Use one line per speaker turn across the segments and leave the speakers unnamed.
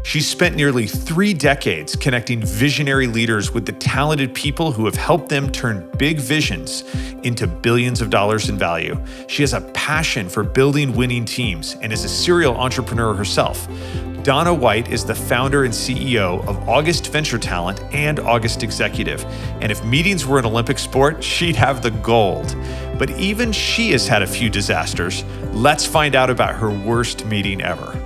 She's spent nearly 3 decades connecting visionary leaders with the talented people who have helped them turn big visions into billions of dollars in value. She has a passion for building winning teams and is a serial entrepreneur herself. Donna White is the founder and CEO of August Venture Talent and August Executive. And if meetings were an Olympic sport, she'd have the gold. But even she has had a few disasters. Let's find out about her worst meeting ever.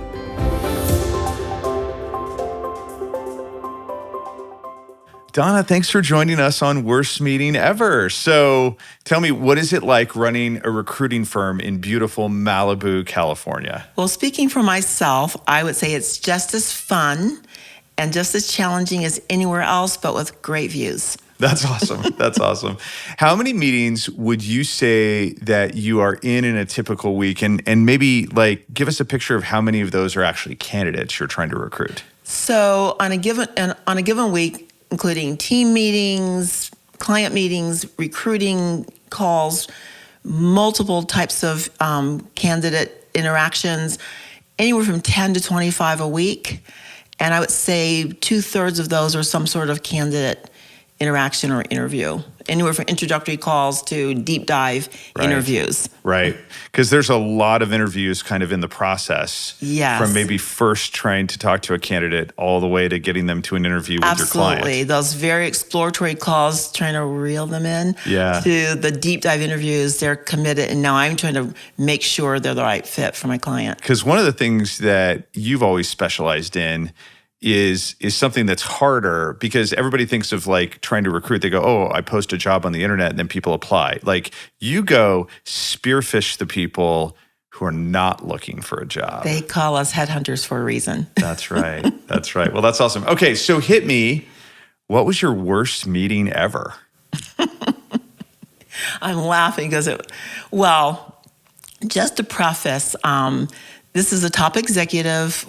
Donna, thanks for joining us on Worst Meeting Ever. So tell me, what is it like running a recruiting firm in beautiful Malibu, California?
Well, speaking for myself, I would say it's just as fun and just as challenging as anywhere else, but with great views.
That's awesome. That's awesome. How many meetings would you say that you are in a typical week? And maybe give us a picture of how many of those are actually candidates you're trying to recruit.
So on a given week, including team meetings, client meetings, recruiting calls, multiple types of candidate interactions, anywhere from 10 to 25 a week. And I would say 2/3 of those are some sort of candidate interaction or interview, anywhere from introductory calls to deep dive interviews.
Right. Because there's a lot of interviews kind of in the process.
Yes.
From maybe first trying to talk to a candidate all the way to getting them to an interview with your client.
Absolutely. Those very exploratory calls, trying to reel them in to the deep dive interviews. They're committed. And now I'm trying to make sure they're the right fit for my client.
Because one of the things that you've always specialized in is something that's harder, because everybody thinks of trying to recruit. They go, oh, I post a job on the internet and then people apply. You go spearfish the people who are not looking for a job.
They call us headhunters for a reason.
That's right. That's right. Well, that's awesome. Okay, so hit me. What was your worst meeting ever?
I'm laughing because just to preface, this is a top executive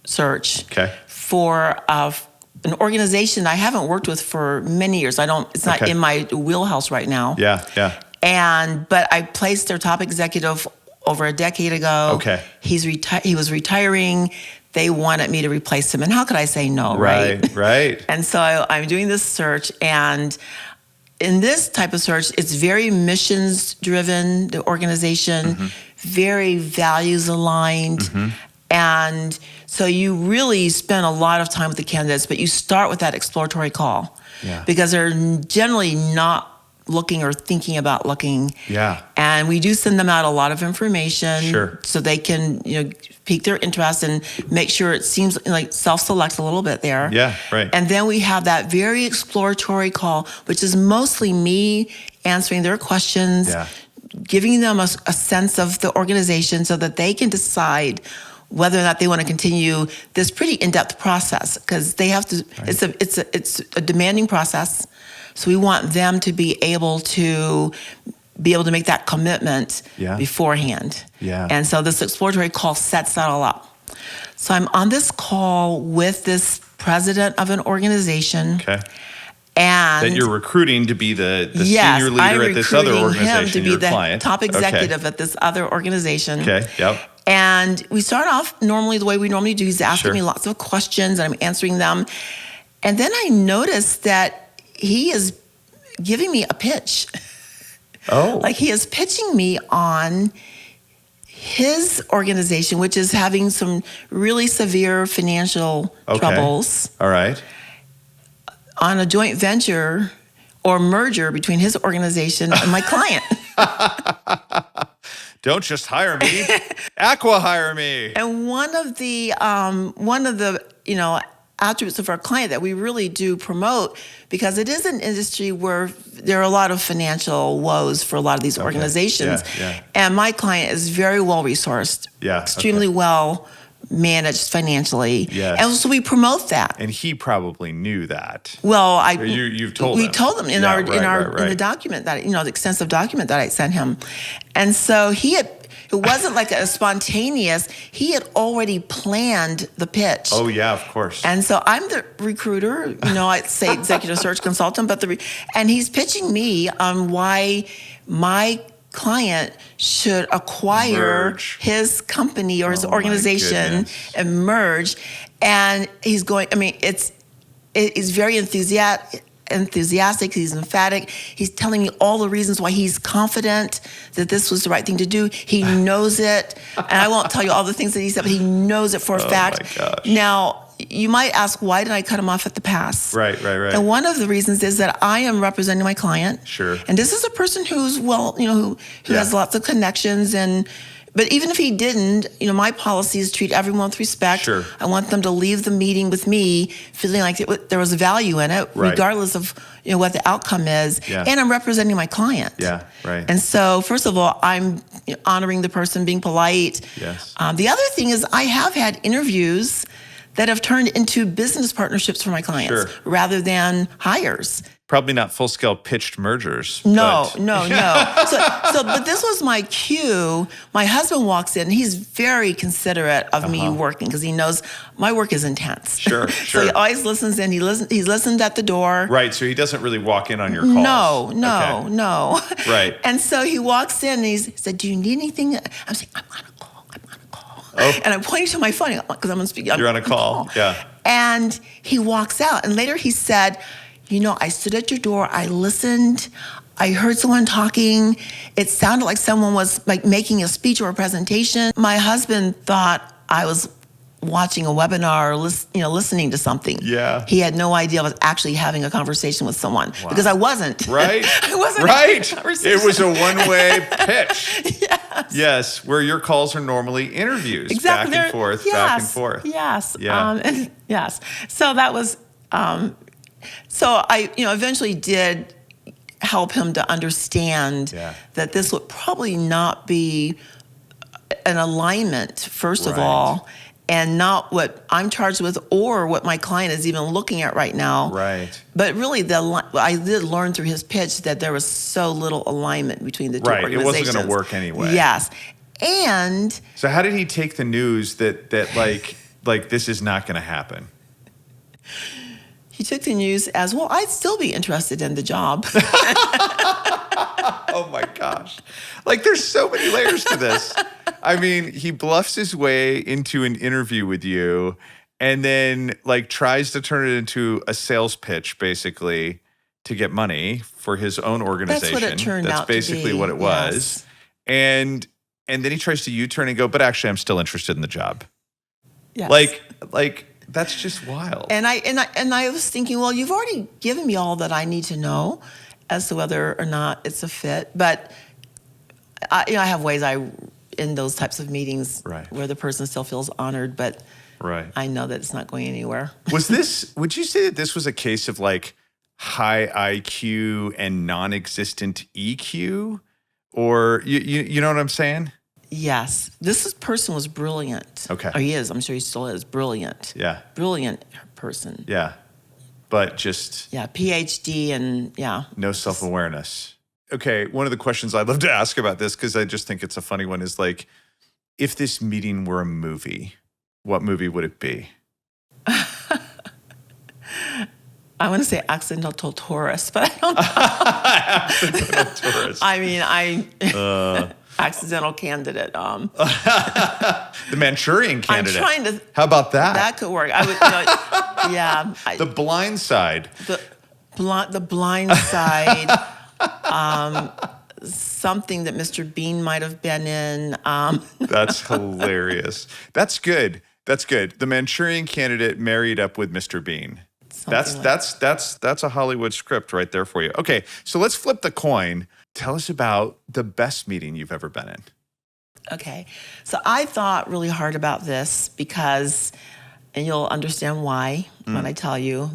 search for an organization I haven't worked with for many years. It's not in my wheelhouse right now.
Yeah.
But I placed their top executive over a decade ago.
Okay.
He was retiring. They wanted me to replace him. And how could I say no, right?
Right.
And so I'm doing this search, and in this type of search, it's very missions driven, the organization, very values aligned. And so you really spend a lot of time with the candidates, but you start with that exploratory call because they're generally not looking or thinking about looking.
Yeah.
And we do send them out a lot of information so they can, pique their interest and make sure it seems like self-select a little bit there.
Yeah, right.
And then we have that very exploratory call, which is mostly me answering their questions, giving them a sense of the organization so that they can decide whether or not they want to continue this pretty in-depth process, because they have to. It's a demanding process, so we want them to be able to make that commitment beforehand. And so this exploratory call sets that all up. So I'm on this call with this president of an organization. And
that you're recruiting to be the senior leader at this other organization,
him to be the
client.
top executive at this other organization.
Yep.
And we start off normally the way we normally do. He's asking me lots of questions, and I'm answering them. And then I noticed that he is giving me a pitch.
Oh.
He is pitching me on his organization, which is having some really severe financial troubles.
All right.
On a joint venture or merger between his organization and my client.
Don't just hire me, acqui-hire me.
And one of the attributes of our client that we really do promote, because it is an industry where there are a lot of financial woes for a lot of these organizations. And my client is very well resourced, extremely well managed financially. And so we promote that.
And he probably knew that.
Well,
you've told him.
We told him in in the document that, the extensive document that I sent him. And so it wasn't like a spontaneous, he had already planned the pitch.
Oh yeah, of course.
And so I'm the recruiter, I'd say executive search consultant, and he's pitching me on why my client should acquire his company or his organization and merge. And he's going, I mean, he's very enthusiastic, he's emphatic. He's telling me all the reasons why he's confident that this was the right thing to do. He knows it. And I won't tell you all the things that he said, but he knows it for a fact.
My gosh.
Now, you might ask, why did I cut him off at the pass?
Right.
And one of the reasons is that I am representing my client.
Sure.
And this is a person who's, who has lots of connections. But even if he didn't, my policy is treat everyone with respect.
Sure.
I want them to leave the meeting with me feeling like there was value in it, regardless of what the outcome is.
Yeah.
And I'm representing my client.
Yeah, right.
And so, first of all, I'm honoring the person, being polite.
Yes.
The other thing is I have had interviews that have turned into business partnerships for my clients rather than hires.
Probably not full-scale pitched mergers.
No. So, but this was my cue. My husband walks in. He's very considerate of me working because he knows my work is intense.
Sure.
So he always listens in. He's listened at the door.
Right. So he doesn't really walk in on your calls.
No.
Right.
And so he walks in and he said, "Do you need anything?" I'm saying, "I'm on a call."
Oh.
And I'm pointing to my phone because I'm on speaker.
You're on a call. Yeah.
And he walks out. And later he said, I stood at your door, I listened, I heard someone talking. It sounded like someone was making a speech or a presentation. My husband thought I was watching a webinar or listening to something.
Yeah.
He had no idea I was actually having a conversation with someone because I wasn't.
Right.
I wasn't
right.
having a conversation.
It was a one-way pitch. Yes, where your calls are normally interviews.
Exactly.
Back and forth.
Yes.
Yeah.
Yes. So that was so I eventually did help him to understand that this would probably not be an alignment, first of all, and not what I'm charged with or what my client is even looking at right now.
Right.
But really, I did learn through his pitch that there was so little alignment between the two organizations.
It wasn't going to work anyway.
Yes. And
so how did he take the news that like this is not going to happen?
He took the news as, well, I'd still be interested in the job.
Oh my gosh. Like there's so many layers to this. I mean, he bluffs his way into an interview with you and then tries to turn it into a sales pitch basically to get money for his own organization.
That's what it turned out to be.
That's basically what it was. And then he tries to U-turn and go, but actually I'm still interested in the job.
Yes.
Like that's just wild.
And I was thinking, well, you've already given me all that I need to know as to whether or not it's a fit. But I have ways in those types of meetings where the person still feels honored, but I know that it's not going anywhere.
Would you say that this was a case of high IQ and non-existent EQ? Or you know what I'm saying?
Yes. This person was brilliant.
Okay.
Or he is. I'm sure he still is. Brilliant.
Yeah.
Brilliant person.
Yeah. But just...
Yeah, PhD and
no self-awareness. Okay, one of the questions I'd love to ask about this, because I just think it's a funny one, is if this meeting were a movie, what movie would it be?
I want to say Accidental Tourist, but I don't know.
Accidental Tourist.
I mean, accidental candidate.
The Manchurian Candidate.
I'm trying to.
How about that?
That could work. I would.
The Blind Side.
The Blind Side. Something that Mr. Bean might have been in.
That's hilarious. That's good. The Manchurian Candidate married up with Mr. Bean. That's a Hollywood script right there for you. Okay, so let's flip the coin. Tell us about the best meeting you've ever been in.
Okay, so I thought really hard about this because, and you'll understand why when I tell you,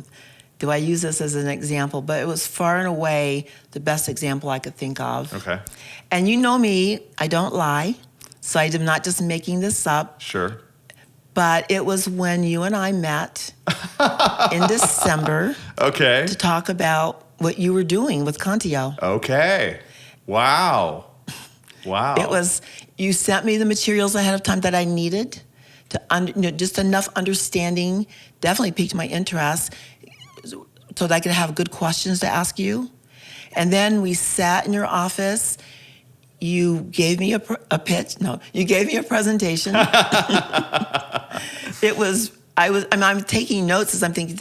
do I use this as an example, but it was far and away the best example I could think of.
Okay.
And you know me, I don't lie, so I am not just making this up.
Sure.
But it was when you and I met in December to talk about what you were doing with Contio.
Okay. Wow.
It was, you sent me the materials ahead of time that I needed to just enough understanding, definitely piqued my interest so that I could have good questions to ask you. And then we sat in your office. you gave me a pitch. No, you gave me a presentation. I'm taking notes as I'm thinking,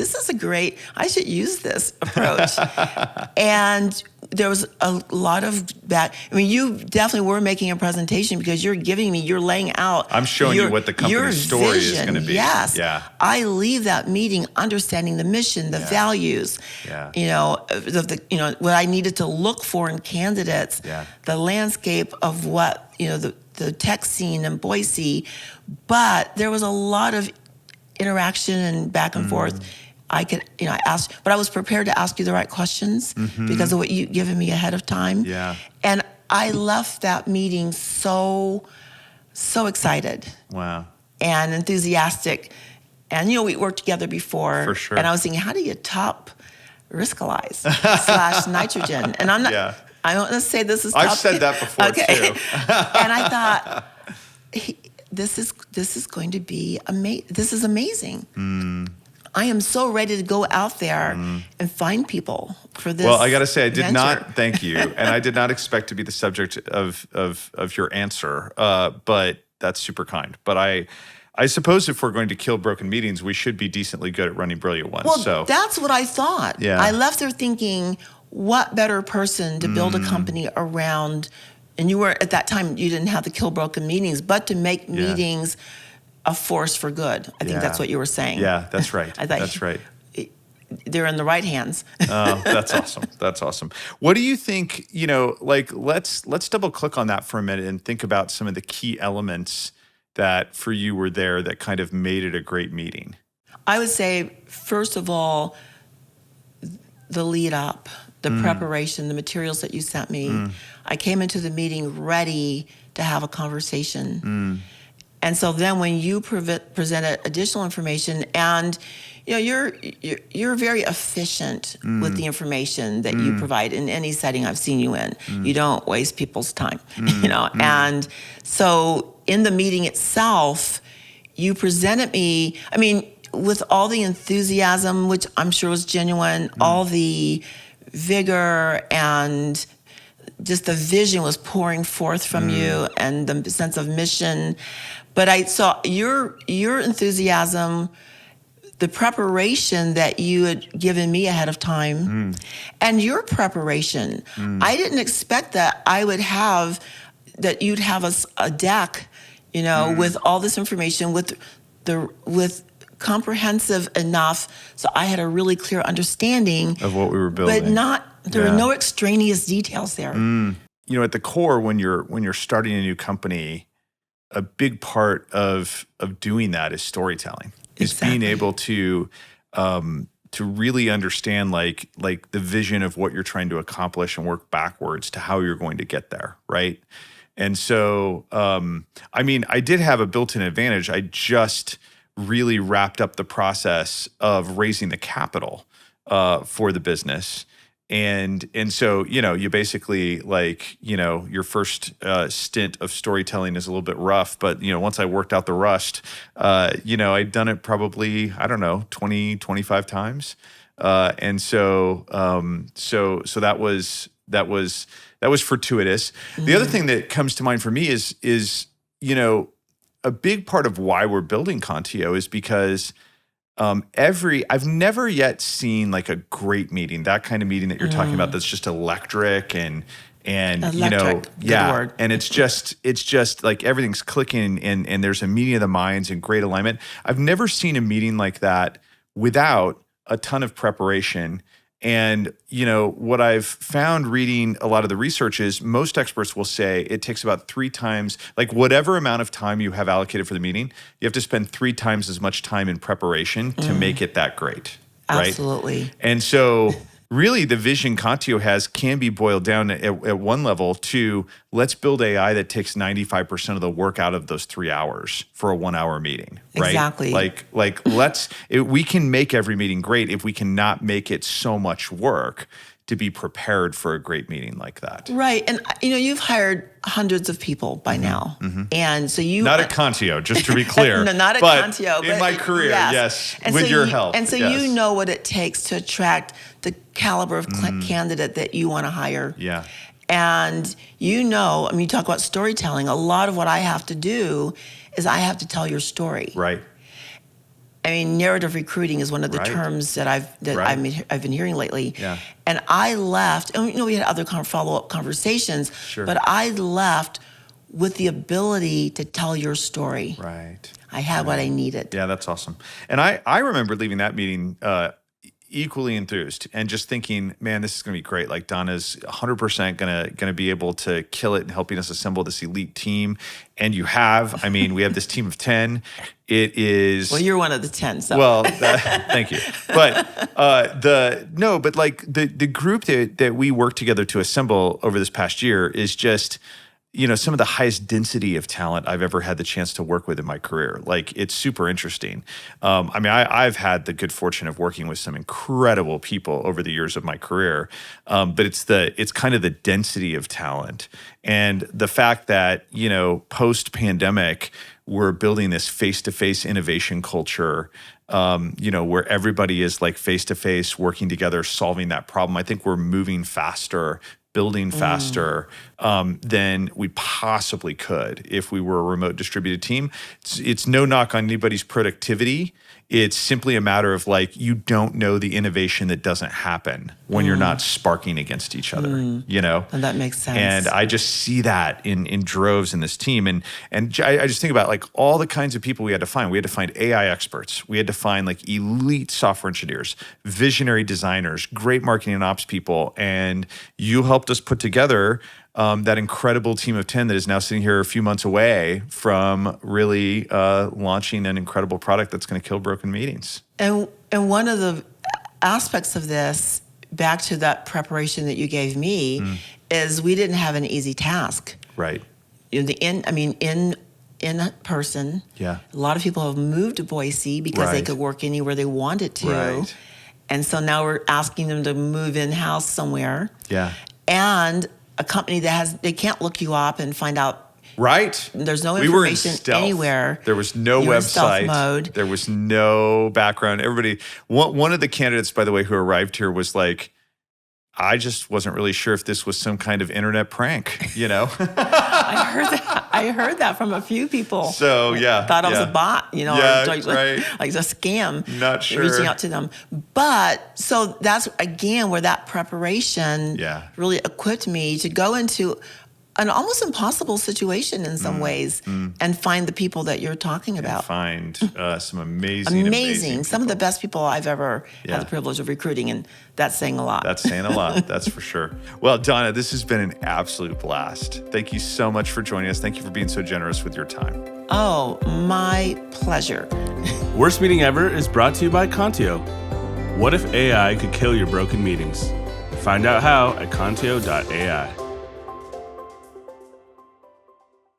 I should use this approach. And there was a lot of you definitely were making a presentation because you're laying out.
I'm showing you what the company's story is going to be.
Yes.
Yeah.
I leave that meeting understanding the mission, the values, what I needed to look for in candidates, the landscape of what, the tech scene in Boise. But there was a lot of interaction and back and forth. I asked, but I was prepared to ask you the right questions because of what you'd given me ahead of time.
Yeah.
And I left that meeting so excited.
Wow.
And enthusiastic. And, we worked together before.
For sure.
And I was thinking, how do you top Riscalize / nitrogen? And I'm not, I don't want to say this is top.
I've said that before too.
And I thought, this is going to be amazing. This is amazing. I am so ready to go out there and find people for this.
Well, I got to say, I did
venture.
not thank you, and I did not expect to be the subject of your answer. But that's super kind. But I suppose if we're going to kill broken meetings, we should be decently good at running brilliant ones.
Well, that's what I thought.
Yeah.
I left there thinking, what better person to build a company around? And you were at that time, you didn't have the kill broken meetings, but to make meetings a force for good. I think that's what you were saying.
Yeah, that's right.
I thought
that's right.
They're in the right hands.
Oh, that's awesome. That's awesome. What do you think, let's double click on that for a minute and think about some of the key elements that for you were there that kind of made it a great meeting.
I would say, first of all, the lead up, the preparation, the materials that you sent me. I came into the meeting ready to have a conversation. And so then when you presented additional information, and you're very efficient with the information that you provide in any setting I've seen you in. You don't waste people's time, And so in the meeting itself, you presented me, with all the enthusiasm, which I'm sure was genuine, all the vigor and just the vision was pouring forth from you and the sense of mission. But I saw your enthusiasm, the preparation that you had given me ahead of time, and your preparation. I didn't expect that you'd have a deck, with all this information, with comprehensive enough so I had a really clear understanding
of what we were building.
But there were no extraneous details there.
At the core, when you're starting a new company, a big part of doing that is storytelling. Is being able to really understand like the vision of what you're trying to accomplish and work backwards to how you're going to get there, right? And so, I did have a built-in advantage. I just really wrapped up the process of raising the capital for the business. And so, you basically your first stint of storytelling is a little bit rough, but, once I worked out the rust, I'd done it probably, 20, 25 times. And so that was fortuitous. The other thing that comes to mind for me is a big part of why we're building Contio is because I've never yet seen like a great meeting, that kind of meeting that you're talking about that's just electric and
electric, word.
And it's just like everything's clicking and there's a meeting of the minds and great alignment. I've never seen a meeting like that without a ton of preparation. And, what I've found reading a lot of the research is most experts will say it takes about 3 times, like whatever amount of time you have allocated for the meeting, you have to spend 3 times as much time in preparation to make it that great. Right?
Absolutely.
And so really the vision Contio has can be boiled down at one level to let's build AI that takes 95% of the work out of those 3 hours for a 1-hour meeting, right?
Exactly.
We can make every meeting great if we cannot make it so much work to be prepared for a great meeting like that.
Right. And, you've hired hundreds of people by now. And so
Not at Contio, just to be clear.
No, not at Contio.
But in my career, yes,
and
with
so
your help.
And so you know what it takes to attract the caliber of candidate that you want to hire.
Yeah.
And you talk about storytelling. A lot of what I have to do is I have to tell your story.
Right.
I mean, narrative recruiting is one of the terms that I've been hearing lately.
Yeah.
And I left, and we had other follow-up conversations,
Sure.
but I left with the ability to tell your story.
Right.
I had what I needed.
Yeah, that's awesome. And I remember leaving that meeting equally enthused and just thinking, man, this is going to be great. Like Donna's 100% going to be able to kill it in helping us assemble this elite team. And you have, we have this team of 10. It is.
Well, you're one of the 10. So.
Well, thank you. But the group that we worked together to assemble over this past year is just, some of the highest density of talent I've ever had the chance to work with in my career. Like, it's super interesting. I've had the good fortune of working with some incredible people over the years of my career, but it's kind of the density of talent and the fact that, post-pandemic, we're building this face-to-face innovation culture, where everybody is like face-to-face, working together, solving that problem. I think we're moving faster, building faster than we possibly could if we were a remote distributed team. It's no knock on anybody's productivity. It's simply a matter of you don't know the innovation that doesn't happen when you're not sparking against each other,
And that makes sense.
And I just see that in droves in this team. And I just think about all the kinds of people we had to find. We had to find AI experts. We had to find elite software engineers, visionary designers, great marketing and ops people. And you helped us put together that incredible team of 10 that is now sitting here a few months away from really launching an incredible product that's going to kill broken meetings.
And one of the aspects of this, back to that preparation that you gave me, is we didn't have an easy task.
Right.
In person.
Yeah.
A lot of people have moved to Boise because they could work anywhere they wanted to.
Right.
And so now we're asking them to move in-house somewhere.
Yeah.
And a company they can't look you up and find out.
Right.
There's no information anywhere.
There was no
You're
website.
In stealth mode.
There was no background. Everybody, one of the candidates, by the way, who arrived here was like, I just wasn't really sure if this was some kind of internet prank,
I heard that from a few people.
So, yeah.
Thought I was a bot,
right.
like a scam.
Not sure.
Reaching out to them. But so that's, again, where that preparation really equipped me to go into an almost impossible situation in some ways and find the people that you're talking about.
And find some amazing
some of the best people I've ever had the privilege of recruiting, and that's saying a lot.
That's saying a lot, that's for sure. Well, Donna, this has been an absolute blast. Thank you so much for joining us. Thank you for being so generous with your time.
Oh, my pleasure.
Worst Meeting Ever is brought to you by Contio. What if AI could kill your broken meetings? Find out how at Contio.ai.